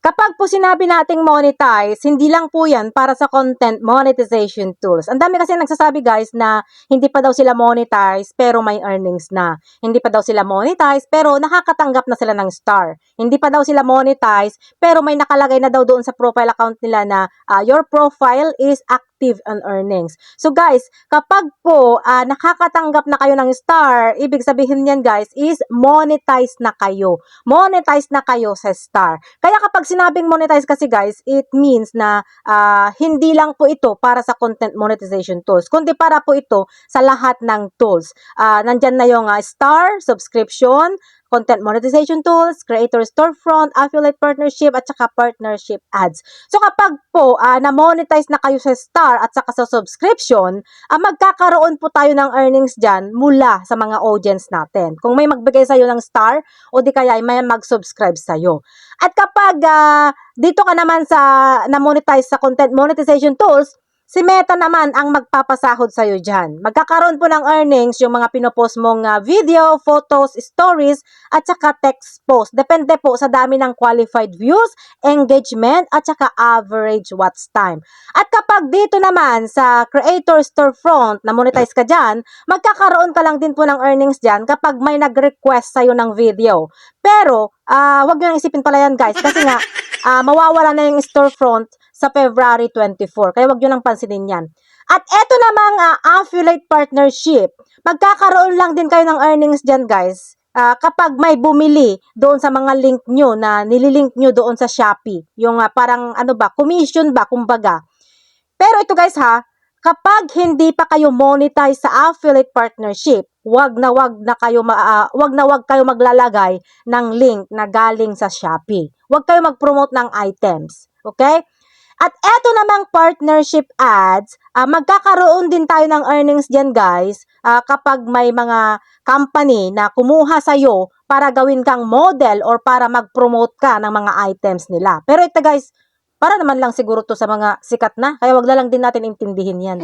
Kapag po sinabi nating monetize, hindi lang po yan para sa content monetization tools. Ang dami kasi nagsasabi guys na hindi pa daw sila monetize pero may earnings na. Hindi pa daw sila monetize pero nakakatanggap na sila ng star. Hindi pa daw sila monetize pero may nakalagay na daw doon sa profile account nila na your profile is active on earnings. So guys, kapag po nakakatanggap na kayo ng star, ibig sabihin yan guys is monetize na kayo. Monetize na kayo sa star. Kaya kapag sinabing monetize kasi guys, it means na hindi lang po ito para sa content monetization tools, kundi para po ito sa lahat ng tools. Nandyan na yung star, subscription, content monetization tools, creator storefront, affiliate partnership, at saka partnership ads. So kapag po na-monetize na kayo sa star at saka sa subscription, magkakaroon po tayo ng earnings dyan mula sa mga audience natin. Kung may magbigay sa'yo ng star o di kaya may mag-subscribe sa'yo. At kapag dito ka naman sa na-monetize sa content monetization tools, si Meta naman ang magpapasahod sa'yo dyan. Magkakaroon po ng earnings yung mga pinopost mong video, photos, stories, at saka text post. Depende po sa dami ng qualified views, engagement, at saka average watch time. At kapag dito naman sa creator storefront na monetize ka dyan, magkakaroon ka lang din po ng earnings dyan kapag may nag-request sa'yo ng video. Pero, wag nyo nang isipin pala yan guys kasi nga, mawawala na yung storefront sa February 24. Kaya wag nyo nang pansinin yan. At eto namang affiliate partnership, magkakaroon lang din kayo ng earnings dyan guys kapag may bumili doon sa mga link nyo na nililink nyo doon sa Shopee. Yung parang commission ba kumbaga. Pero ito guys kapag hindi pa kayo monetize sa affiliate partnership, wag na wag kayo maglalagay ng link na galing sa Shopee. Wag kayo mag-promote ng items, okay? At eto namang partnership ads, magkakaroon din tayo ng earnings diyan guys kapag may mga company na kumuha sa'yo para gawin kang model or para mag-promote ka ng mga items nila. Pero ito guys, para naman lang siguro to sa mga sikat na, kaya wag na lang din natin intindihin yan.